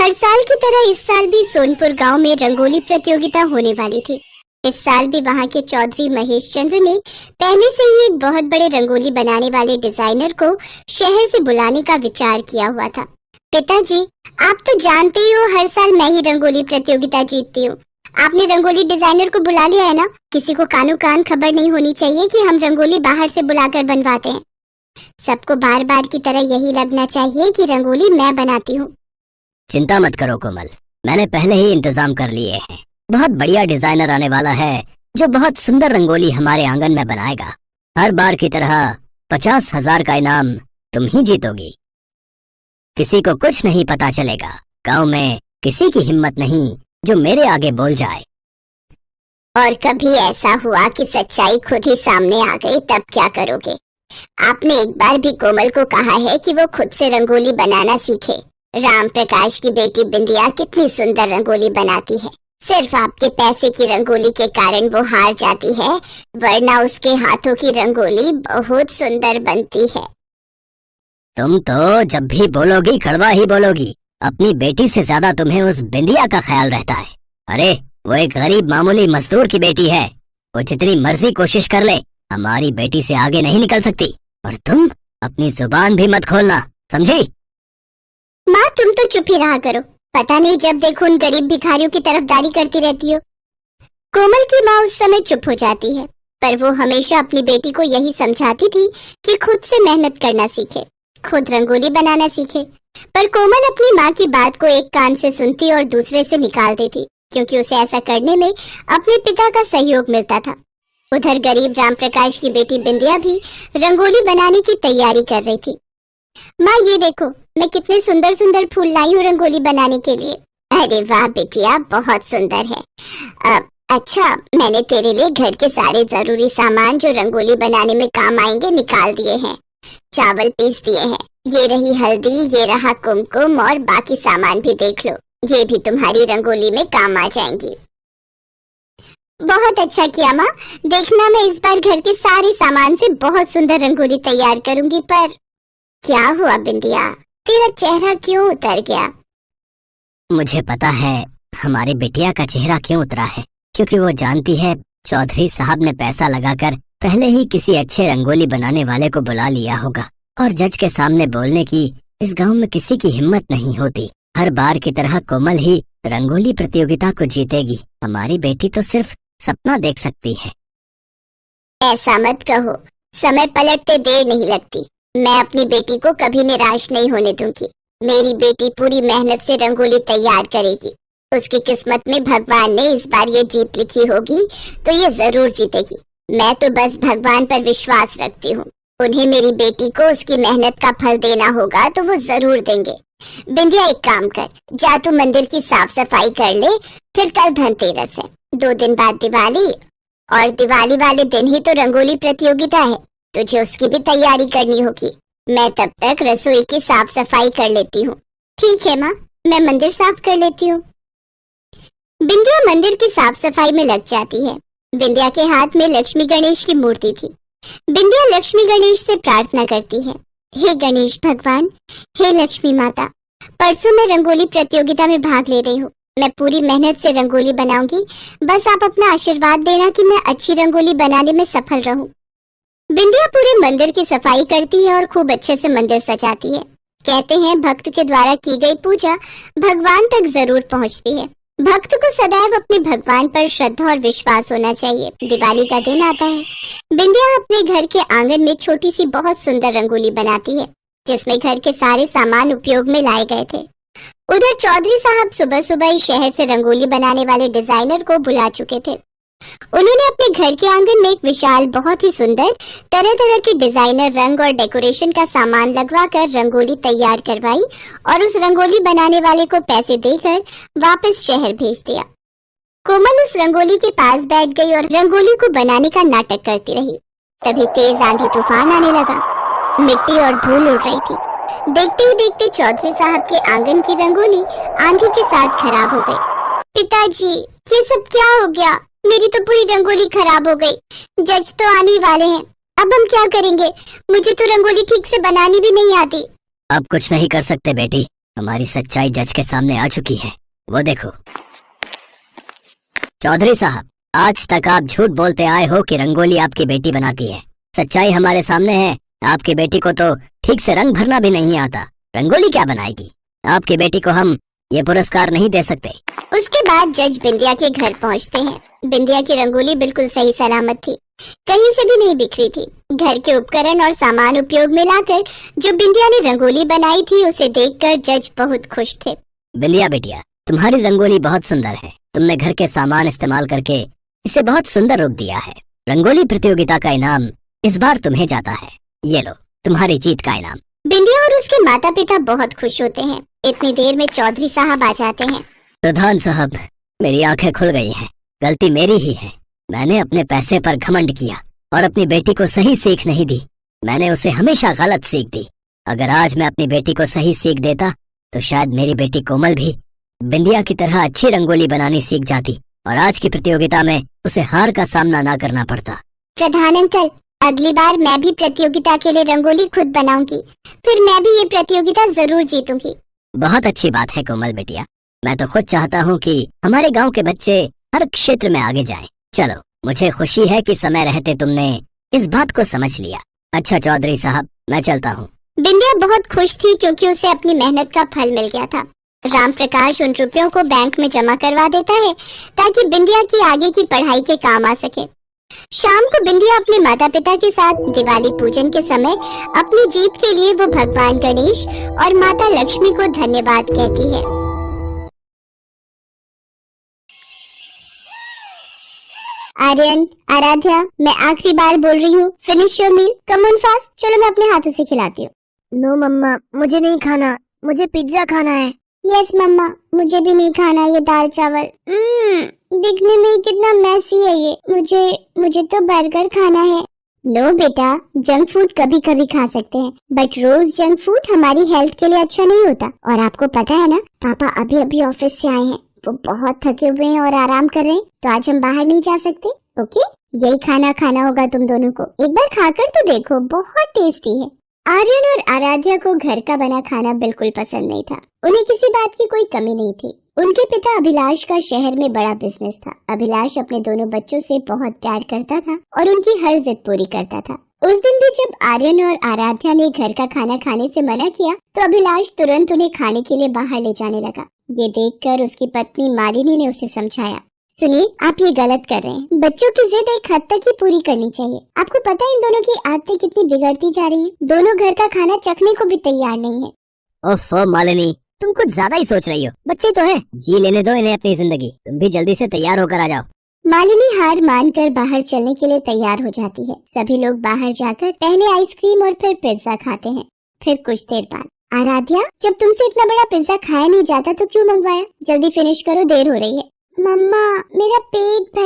हर साल की तरह इस साल भी सोनपुर गांव में रंगोली प्रतियोगिता होने वाली थी। इस साल भी वहां के चौधरी महेश चंद्र ने पहले से ही एक बहुत बड़े रंगोली बनाने वाले डिजाइनर को शहर से बुलाने का विचार किया हुआ था। पिताजी, आप तो जानते ही हो हर साल मैं ही रंगोली प्रतियोगिता जीतती हूँ। आपने रंगोली डिजाइनर को बुला लिया है ना? किसी को कानो कान खबर नहीं होनी चाहिए कि हम रंगोली बाहर से बुलाकर बनवाते हैं। सबको बार बार की तरह यही लगना चाहिए कि रंगोली मैं बनाती हूँ। चिंता मत करो कोमल, मैंने पहले ही इंतजाम कर लिए हैं। बहुत बढ़िया डिजाइनर आने वाला है जो बहुत सुंदर रंगोली हमारे आंगन में बनाएगा। हर बार की तरह 50,000 का इनाम तुम ही जीतोगी। किसी को कुछ नहीं पता चलेगा। गांव में किसी की हिम्मत नहीं जो मेरे आगे बोल जाए। और कभी ऐसा हुआ कि सच्चाई खुद ही सामने आ गई, तब क्या करोगे? आपने एक बार भी कोमल को कहा है कि वो खुद से रंगोली बनाना सीखे। राम प्रकाश की बेटी बिंदिया कितनी सुंदर रंगोली बनाती है। सिर्फ आपके पैसे की रंगोली के कारण वो हार जाती है, वरना उसके हाथों की रंगोली बहुत सुंदर बनती है। तुम तो जब भी बोलोगी कड़वा ही बोलोगी। अपनी बेटी से ज्यादा तुम्हें उस बिंदिया का ख्याल रहता है। अरे वो एक गरीब मामूली मजदूर की बेटी है। वो जितनी मर्जी कोशिश कर ले, हमारी बेटी से आगे नहीं निकल सकती। और तुम अपनी जुबान भी मत खोलना, समझी? माँ, तुम तो चुप ही रहा करो। पता नहीं जब देखो उन गरीब भिखारियों की तरफदारी करती रहती हो। कोमल की माँ उस समय चुप हो जाती है, पर वो हमेशा अपनी बेटी को यही समझाती थी कि खुद से मेहनत करना सीखे, खुद रंगोली बनाना सीखे। पर कोमल अपनी माँ की बात को एक कान से सुनती और दूसरे से निकाल देती, क्योंकि उसे ऐसा करने में अपने पिता का सहयोग मिलता था। उधर गरीब राम प्रकाश की बेटी बिंदिया भी रंगोली बनाने की तैयारी कर रही थी। माँ, ये देखो, मैं कितने सुंदर सुंदर फूल लाई हूँ रंगोली बनाने के लिए। अरे वाह बिटिया, बहुत सुंदर है। अच्छा, मैंने तेरे लिए घर के सारे जरूरी सामान जो रंगोली बनाने में काम आएंगे निकाल दिए हैं। चावल पीस दिए हैं। ये रही हल्दी, ये रहा कुमकुम, और बाकी सामान भी देख लो। ये भी तुम्हारी रंगोली में काम आ जाएंगी। बहुत अच्छा किया माँ। देखना, मैं इस बार घर के सारे सामान से बहुत सुंदर रंगोली तैयार करूंगी। पर क्या हुआ बिंदिया, तेरा चेहरा क्यों उतर गया? मुझे पता है हमारी बिटिया का चेहरा क्यों उतरा है, क्योंकि वो जानती है चौधरी साहब ने पैसा लगाकर पहले ही किसी अच्छे रंगोली बनाने वाले को बुला लिया होगा। और जज के सामने बोलने की इस गांव में किसी की हिम्मत नहीं होती। हर बार की तरह कोमल ही रंगोली प्रतियोगिता को जीतेगी। हमारी बेटी तो सिर्फ सपना देख सकती है। ऐसा मत कहो, समय पलटते देर नहीं लगती। मैं अपनी बेटी को कभी निराश नहीं होने दूंगी। मेरी बेटी पूरी मेहनत से रंगोली तैयार करेगी। उसकी किस्मत में भगवान ने इस बार ये जीत लिखी होगी तो ये जरूर जीतेगी। मैं तो बस भगवान पर विश्वास रखती हूँ। उन्हें मेरी बेटी को उसकी मेहनत का फल देना होगा तो वो जरूर देंगे। बिंदिया, एक काम कर, जा तू मंदिर की साफ सफाई कर ले। फिर कल धनतेरस है, 2 दिन बाद दिवाली, और दिवाली वाले दिन ही तो रंगोली प्रतियोगिता है। तुझे उसकी भी तैयारी करनी होगी। मैं तब तक रसोई की साफ सफाई कर लेती हूँ। ठीक है माँ, मैं मंदिर साफ कर लेती हूँ। बिंदिया मंदिर की साफ सफाई में लग जाती है। बिंदिया के हाथ में लक्ष्मी गणेश की मूर्ति थी। बिंदिया लक्ष्मी गणेश से प्रार्थना करती है, हे गणेश भगवान, हे लक्ष्मी माता, परसों मैं रंगोली प्रतियोगिता में भाग ले रही हूँ। मैं पूरी मेहनत से रंगोली बनाऊंगी। बस आप अपना आशीर्वाद देना कि मैं अच्छी रंगोली बनाने में सफल रहूं। बिंदिया पूरे मंदिर की सफाई करती है और खूब अच्छे से मंदिर सजाती है। कहते हैं भक्त के द्वारा की गई पूजा भगवान तक जरूर पहुंचती है। भक्त को सदैव अपने भगवान पर श्रद्धा और विश्वास होना चाहिए। दिवाली का दिन आता है। बिंदिया अपने घर के आंगन में छोटी सी बहुत सुंदर रंगोली बनाती है, जिसमें घर के सारे सामान उपयोग में लाए गए थे। उधर चौधरी साहब सुबह सुबह ही शहर से रंगोली बनाने वाले डिजाइनर को बुला चुके थे। उन्होंने अपने घर के आंगन में एक विशाल, बहुत ही सुंदर तरह तरह के डिजाइनर रंग और डेकोरेशन का सामान लगवाकर रंगोली तैयार करवाई और उस रंगोली बनाने वाले को पैसे देकर वापस शहर भेज दिया। कोमल उस रंगोली के पास बैठ गई और रंगोली को बनाने का नाटक करती रही। तभी तेज आंधी तूफान आने लगा। मिट्टी और धूल उड़ रही थी। देखते ही देखते चौधरी साहब के आंगन की रंगोली आंधी के साथ खराब हो गई। पिताजी, ये सब क्या हो गया? मेरी तो पूरी रंगोली खराब हो गई। जज तो आने वाले हैं, अब हम क्या करेंगे? मुझे तो रंगोली ठीक से बनानी भी नहीं आती। अब कुछ नहीं कर सकते बेटी, हमारी सच्चाई जज के सामने आ चुकी है। वो देखो। चौधरी साहब, आज तक आप झूठ बोलते आए हो कि रंगोली आपकी बेटी बनाती है। सच्चाई हमारे सामने है। आपकी बेटी को तो ठीक से रंग भरना भी नहीं आता, रंगोली क्या बनाएगी? आपकी बेटी को हम ये पुरस्कार नहीं दे सकते। उसके बाद जज बिंदिया के घर पहुंचते हैं। बिंदिया की रंगोली बिल्कुल सही सलामत थी, कहीं से भी नहीं बिखरी थी। घर के उपकरण और सामान उपयोग में लाकर जो बिंदिया ने रंगोली बनाई थी, उसे देखकर जज बहुत खुश थे। बिंदिया बेटिया, तुम्हारी रंगोली बहुत सुंदर है। तुमने घर के सामान इस्तेमाल करके इसे बहुत सुंदर रूप दिया है। रंगोली प्रतियोगिता का इनाम इस बार तुम्हें जाता है। ये लो, तुम्हारी जीत का इनाम। बिंदिया और उसके माता पिता बहुत खुश होते हैं। इतनी देर में चौधरी साहब आ जाते हैं। प्रधान साहब, मेरी आंखें खुल गई हैं। गलती मेरी ही है। मैंने अपने पैसे पर घमंड किया और अपनी बेटी को सही सीख नहीं दी। मैंने उसे हमेशा गलत सीख दी। अगर आज मैं अपनी बेटी को सही सीख देता तो शायद मेरी बेटी कोमल भी बिंदिया की तरह अच्छी रंगोली बनानी सीख जाती और आज की प्रतियोगिता में उसे हार का सामना ना करना पड़ता। प्रधान अंकल, अगली बार मैं भी प्रतियोगिता के लिए रंगोली खुद बनाऊंगी। फिर मैं भी ये प्रतियोगिता जरूर जीतूंगी। बहुत अच्छी बात है कोमल बेटिया। मैं तो खुद चाहता हूँ कि हमारे गांव के बच्चे हर क्षेत्र में आगे जाएं। चलो, मुझे खुशी है कि समय रहते तुमने इस बात को समझ लिया। अच्छा चौधरी साहब, मैं चलता हूँ। बिंदिया बहुत खुश थी क्योंकि उसे अपनी मेहनत का फल मिल गया था। राम प्रकाश उन रुपयों को बैंक में जमा करवा देता है ताकि बिंदिया की आगे की पढ़ाई के काम आ सके। शाम को बिंदिया अपने माता पिता के साथ दिवाली पूजन के समय अपनी जीत के लिए वो भगवान गणेश और माता लक्ष्मी को धन्यवाद कहती है। आर्यन, आराध्या, मैं आखिरी बार बोल रही हूँ, finish your meal, come on fast. चलो मैं अपने हाथों से खिलाती हूँ। नो मम्मा, मुझे नहीं खाना, मुझे पिज्जा खाना है। यस मम्मा, मुझे भी नहीं खाना ये दाल चावल। दिखने में कितना मैसी है ये। मुझे तो बर्गर खाना है। नो बेटा, जंक फूड कभी कभी खा सकते हैं, बट रोज जंक फूड हमारी हेल्थ के लिए अच्छा नहीं होता। और आपको पता है ना, पापा अभी अभी ऑफिस से आए हैं। वो बहुत थके हुए हैं और आराम कर रहे हैं, तो आज हम बाहर नहीं जा सकते। ओके, यही खाना खाना होगा तुम दोनों को। एक बार खाकर तो देखो, बहुत टेस्टी है। आर्यन और आराध्या को घर का बना खाना बिल्कुल पसंद नहीं था। उन्हें किसी बात की कोई कमी नहीं थी। उनके पिता अभिलाष का शहर में बड़ा बिजनेस था। अभिलाष अपने दोनों बच्चों से बहुत प्यार करता था और उनकी हर जिद पूरी करता था। उस दिन भी जब आर्यन और आराध्या ने घर का खाना खाने से मना किया, तो अभिलाष तुरंत उन्हें खाने के लिए बाहर ले जाने लगा। ये देखकर उसकी पत्नी मालिनी ने उसे समझाया, सुनिए, आप ये गलत कर रहे हैं। बच्चों की जिद एक हद तक ही पूरी करनी चाहिए। आपको पता है इन दोनों की आदतें कितनी बिगड़ती जा रही हैं। दोनों घर का खाना चखने को भी तैयार नहीं है। ओफो मालिनी, तुम कुछ ज्यादा ही सोच रही हो। बच्चे तो हैं, जी लेने दो इन्हें अपनी जिंदगी। तुम भी जल्दी से तैयार होकर आ जाओ। मालिनी हार मानकर बाहर चलने के लिए तैयार हो जाती है। सभी लोग बाहर जाकर पहले आइसक्रीम और फिर पिज्जा खाते हैं। फिर कुछ देर बाद, आराध्या, जब तुमसे इतना बड़ा पिज्जा खाया नहीं जाता तो क्यों मंगवाया? जल्दी फिनिश करो, देर हो रही है। मम्मा, मेरा पेट भर